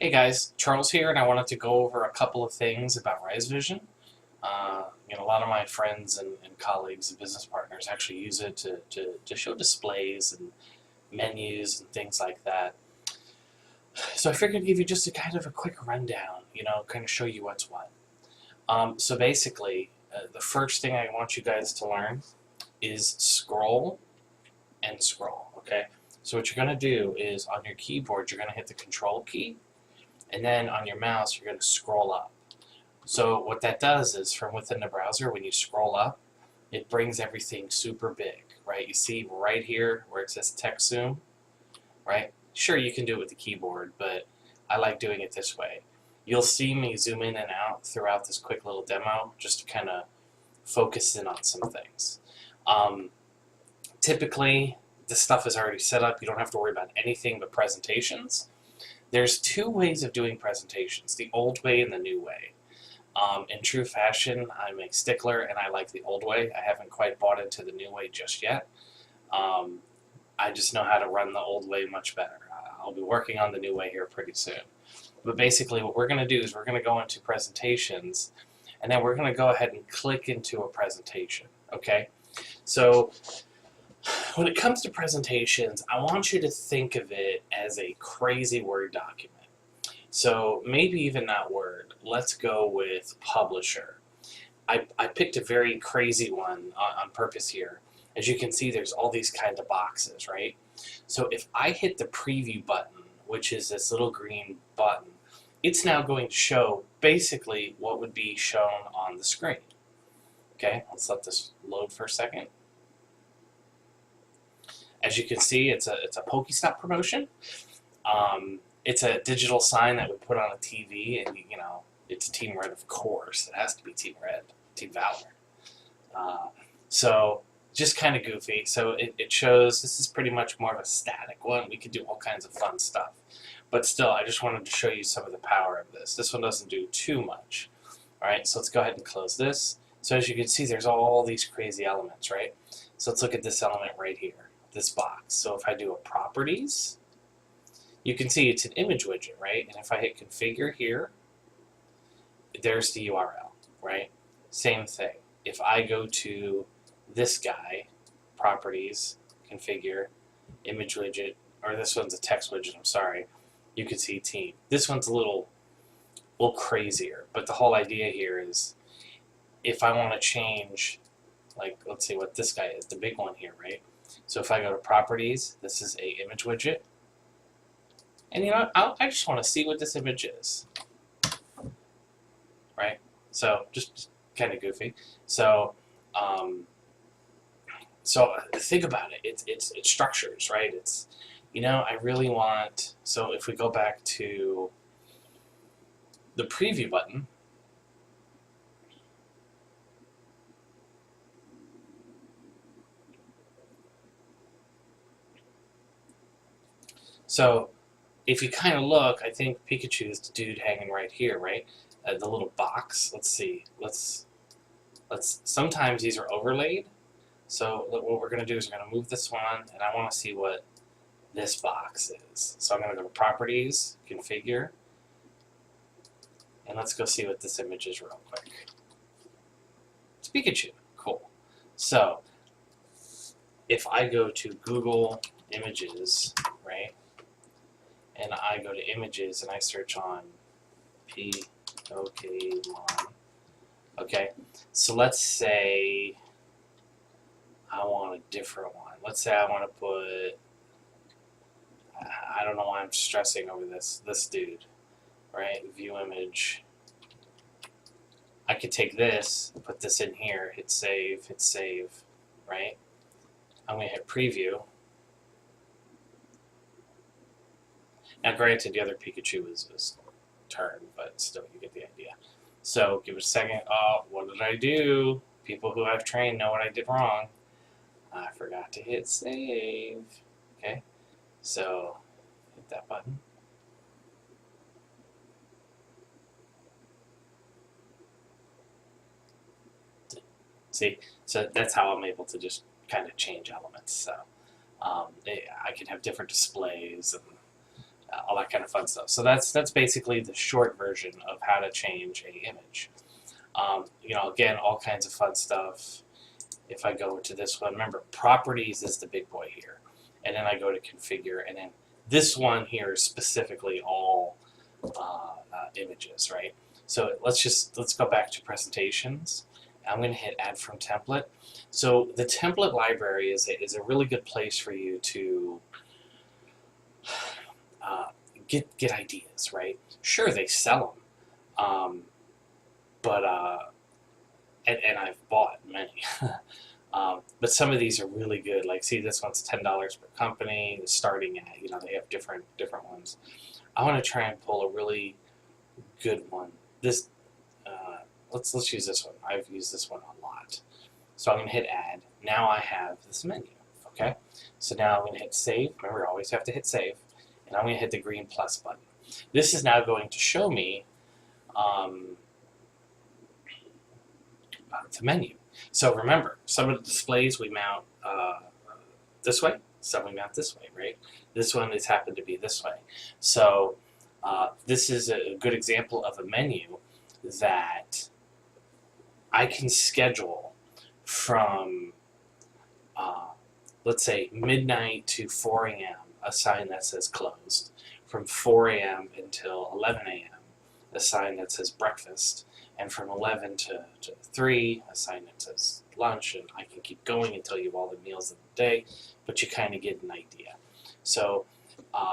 Hey guys, Charles here, and I wanted to go over a couple of things about Risevision. A lot of my friends and colleagues and business partners actually use it to show displays and menus and things like that. So I figured I'd give you just a kind of a quick rundown, kind of show you what's what. So basically, the first thing I want you guys to learn is scroll and scroll, okay? So what you're going to do is on your keyboard, you're going to hit the control key, and then on your mouse, you're going to scroll up. So what that does is from within the browser, when you scroll up, it brings everything super big, right? You see right here where it says text zoom, right? Sure, you can do it with the keyboard, but I like doing it this way. You'll see me zoom in and out throughout this quick little demo just to kind of focus in on some things. Typically, this stuff is already set up. You don't have to worry about anything but presentations. There's two ways of doing presentations, the old way and the new way. In true fashion, I'm a stickler and I like the old way. I haven't quite bought into the new way just yet. I just know how to run the old way much better. I'll be working on the new way here pretty soon. But basically what we're going to do is we're going to go into presentations, and then we're going to go ahead and click into a presentation, okay? So when it comes to presentations, I want you to think of it as a crazy Word document. So maybe even not Word. Let's go with Publisher. I picked a very crazy one on purpose here. As you can see, there's all these kind of boxes, right? So if I hit the preview button, which is this little green button, it's now going to show basically what would be shown on the screen. Okay, let's let this load for a second. As you can see, it's a Pokestop promotion. It's a digital sign that we put on a TV, and it's Team Red, of course. It has to be Team Red, Team Valor. So just kind of goofy. So it shows this is pretty much more of a static one. We could do all kinds of fun stuff. But still, I just wanted to show you some of the power of this. This one doesn't do too much. All right, so let's go ahead and close this. So as you can see, there's all these crazy elements, right? So let's look at this element right here, this box. So if I do a properties, you can see it's an image widget, right? And if I hit configure here, there's the URL, right? Same thing. If I go to this guy, properties, configure, image widget, or this one's a text widget, I'm sorry, you can see team. This one's a little crazier, but the whole idea here is if I want to change, like, let's see what this guy is, the big one here, right? So if I go to properties, this is a image widget. And I just want to see what this image is, right? So just kind of goofy. So think about it. It's structures, right? It's I really want. So if we go back to the preview button, so if you kind of look, I think Pikachu is the dude hanging right here, right? The little box. Let's see. Let's. Sometimes these are overlaid. So what we're going to do is we're going to move this one, and I want to see what this box is. So I'm going to go to Properties, Configure, and let's go see what this image is real quick. It's Pikachu. Cool. So if I go to Google Images, right, and I go to Images and I search on Pokemon, okay, so let's say I want a different one. Let's say I want to put, I don't know why I'm stressing over this dude, right? View image. I could take this, put this in here, hit save, right? I'm going to hit preview. Now granted, the other Pikachu is turned, but still you get the idea. So give it a second. Oh, what did I do? People who I've trained know what I did wrong. I forgot to hit save. Okay, so hit that button. See, so that's how I'm able to just kind of change elements. So I can have different displays, and all that kind of fun stuff. So that's basically the short version of how to change a image. Again, all kinds of fun stuff. If I go to this one, remember, properties is the big boy here. And then I go to configure, and then this one here is specifically all images, right? So let's go back to presentations. I'm going to hit add from template. So the template library is a really good place for you to get ideas, right? Sure, they sell them, and I've bought many. But some of these are really good. Like, see, this one's $10 per company, starting at, they have different ones. I want to try and pull a really good one. This, let's use this one. I've used this one a lot. So I'm going to hit add. Now I have this menu, okay? So now I'm going to hit save. Remember, you always have to hit save. And I'm going to hit the green plus button. This is now going to show me the menu. So remember, some of the displays we mount this way, some we mount this way, right? This one has happened to be this way. So this is a good example of a menu that I can schedule from, let's say, midnight to 4 a.m., a sign that says closed. From 4 a.m. until 11 a.m., a sign that says breakfast. And from 11 to 3, a sign that says lunch, and I can keep going until you have all the meals of the day, but you kind of get an idea. So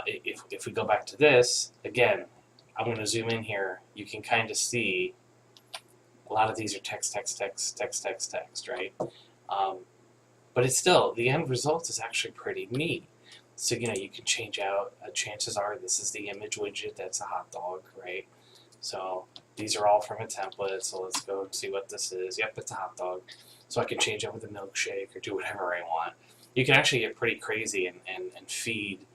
if we go back to this, again, I'm going to zoom in here. You can kind of see a lot of these are text, right? But it's still, the end result is actually pretty neat. So, you can change out, chances are this is the image widget, that's a hot dog, right? So these are all from a template, so let's go and see what this is. Yep, it's a hot dog. So I can change it with a milkshake or do whatever I want. You can actually get pretty crazy and feed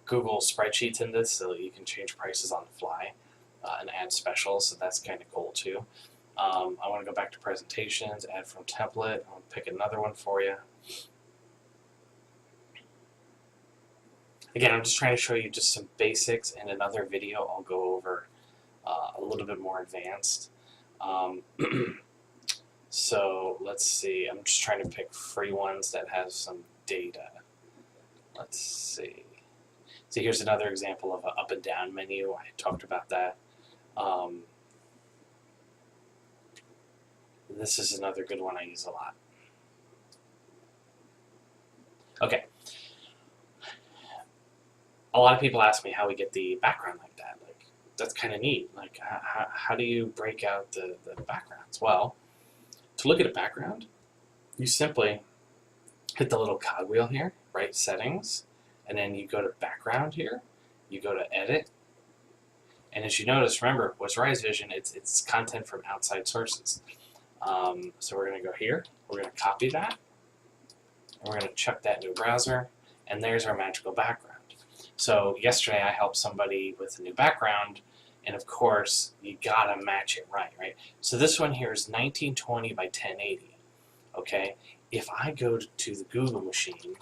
Google spreadsheets in this, so you can change prices on the fly and add specials, so that's kind of cool too. I want to go back to presentations, add from template. I'll pick another one for you. Again, I'm just trying to show you just some basics. In another video, I'll go over a little bit more advanced. So let's see. I'm just trying to pick free ones that have some data. Let's see. So here's another example of an up and down menu. I talked about that. This is another good one I use a lot. Okay. A lot of people ask me how we get the background like that. Like, that's kind of neat. Like, how do you break out the backgrounds? Well, to look at a background, you simply hit the little cogwheel here, right? Settings, and then you go to background here. You go to edit, and as you notice, remember, with Risevision, it's content from outside sources. So we're going to go here. We're going to copy that, and we're going to chuck that into a browser, and there's our magical background. So yesterday I helped somebody with a new background, and of course you gotta match it right? So this one here is 1920 by 1080. Okay, if I go to the Google machine,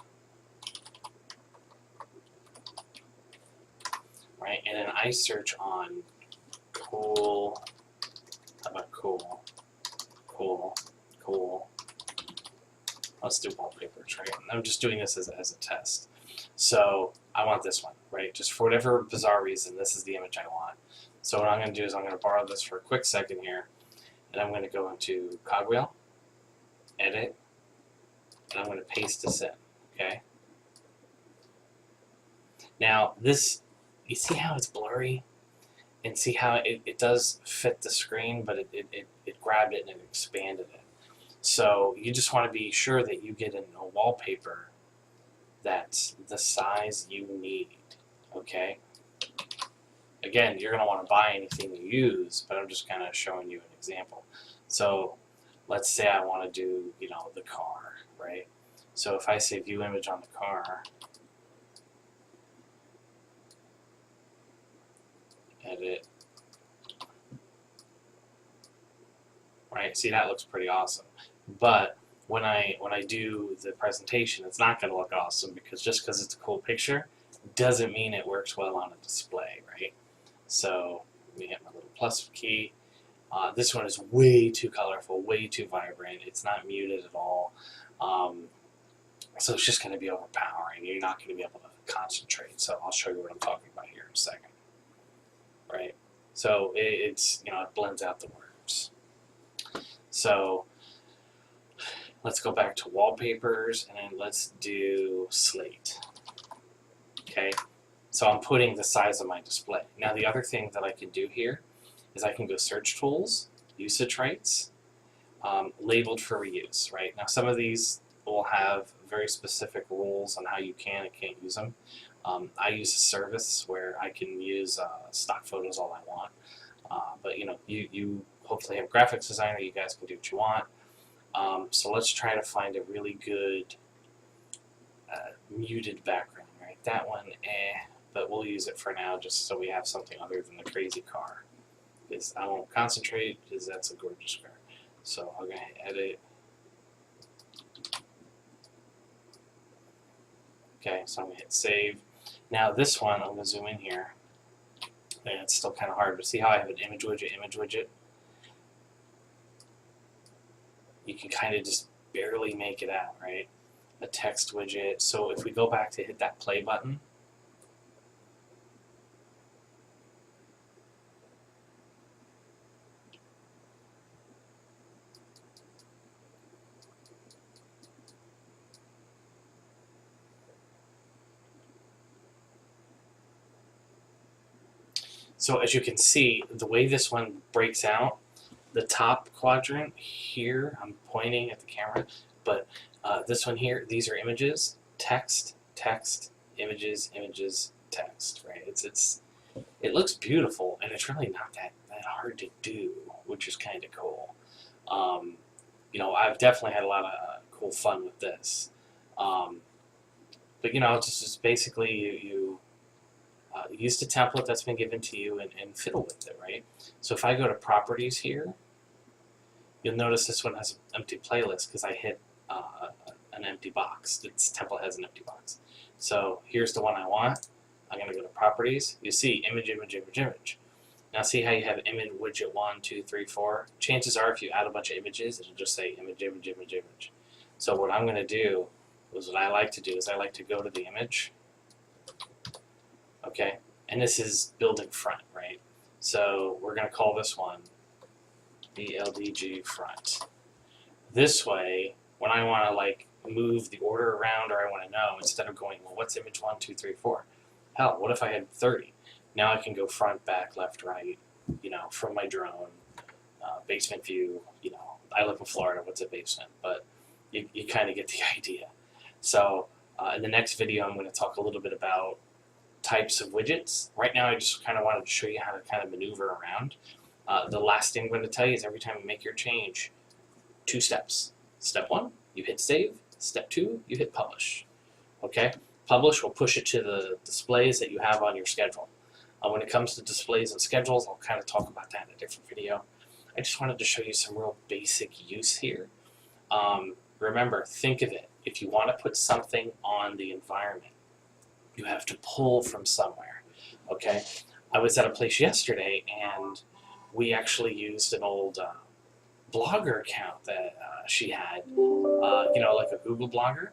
right, and then I search on cool, how about cool? Let's do wallpapers, right? I'm just doing this as a test. So I want this one, right? Just for whatever bizarre reason, this is the image I want. So what I'm going to do is I'm going to borrow this for a quick second here, and I'm going to go into Cogwheel, Edit, and I'm going to paste this in, okay? Now this, you see how it's blurry? And see how it does fit the screen, but it grabbed it and it expanded it. So you just want to be sure that you get a wallpaper that's the size you need, okay? Again, you're going to want to buy anything you use, but I'm just kind of showing you an example. So let's say I want to do, the car, right? So if I say view image on the car, edit, right? See, that looks pretty awesome. But when I do the presentation, it's not going to look awesome because just because it's a cool picture doesn't mean it works well on a display, right? So let me hit my little plus key. This one is way too colorful, way too vibrant. It's not muted at all. So it's just going to be overpowering. You're not going to be able to concentrate. So I'll show you what I'm talking about here in a second. Right? So it's, you know, it blends out the words. So let's go back to wallpapers and then let's do slate. Okay? So I'm putting the size of my display. Now the other thing that I can do here is I can go search tools, usage rights, labeled for reuse, right? Now some of these will have very specific rules on how you can and can't use them. I use a service where I can use stock photos all I want. But you know, you hopefully have a graphics designer, you guys can do what you want. So let's try to find a really good muted background, right? That one, but we'll use it for now just so we have something other than the crazy car. Because I won't concentrate because that's a gorgeous car. So I'm going to edit. Okay, so I'm going to hit save. Now this one, I'm going to zoom in here. And it's still kind of hard, but see how I have an image widget? You can kind of just barely make it out, right? A text widget. So if we go back to hit that play button, so as you can see, the way this one breaks out, the top quadrant here, I'm pointing at the camera, but this one here, these are images, text, text, images, images, text, right? It looks beautiful, and it's really not that hard to do, which is kind of cool. You know, I've definitely had a lot of cool fun with this. But you know, it's just basically you use the template that's been given to you and fiddle with it, right? So if I go to properties here, you'll notice this one has an empty playlist because I hit an empty box. This template has an empty box. So here's the one I want. I'm going to go to properties. You see image, image, image, image. Now see how you have image widget 1, 2, 3, 4? Chances are if you add a bunch of images, it'll just say image, image, image, image. So what I'm going to do is what I like to do is I like to go to the image. Okay, and this is building front, right? So we're going to call this one BLDG front. This way, when I want to like move the order around or I want to know, instead of going, well, what's image 1, 2, 3, 4? Hell, what if I had 30? Now I can go front, back, left, right, you know, from my drone, basement view, you know, I live in Florida, what's a basement? But you kind of get the idea. So in the next video, I'm going to talk a little bit about types of widgets. Right now, I just kind of wanted to show you how to kind of maneuver around. The last thing I'm going to tell you is every time you make your change, 2 steps. Step 1, you hit save. Step 2, you hit publish. Okay? Publish will push it to the displays that you have on your schedule. When it comes to displays and schedules, I'll kind of talk about that in a different video. I just wanted to show you some real basic use here. Remember, think of it. If you want to put something on the environment, you have to pull from somewhere. Okay? I was at a place yesterday, and we actually used an old blogger account that she had, you know, like a Google blogger.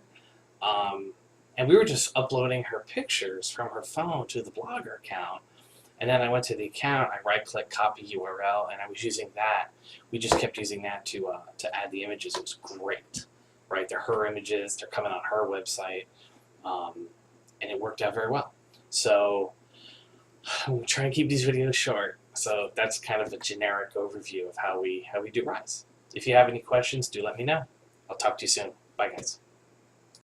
And we were just uploading her pictures from her phone to the blogger account. And then I went to the account, I right-click, copy URL, and I was using that. We just kept using that to add the images. It was great, right? They're her images. They're coming on her website. And it worked out very well. So I'm trying to keep these videos short. So that's kind of a generic overview of how we do Rise. If you have any questions, do let me know. I'll talk to you soon. Bye, guys.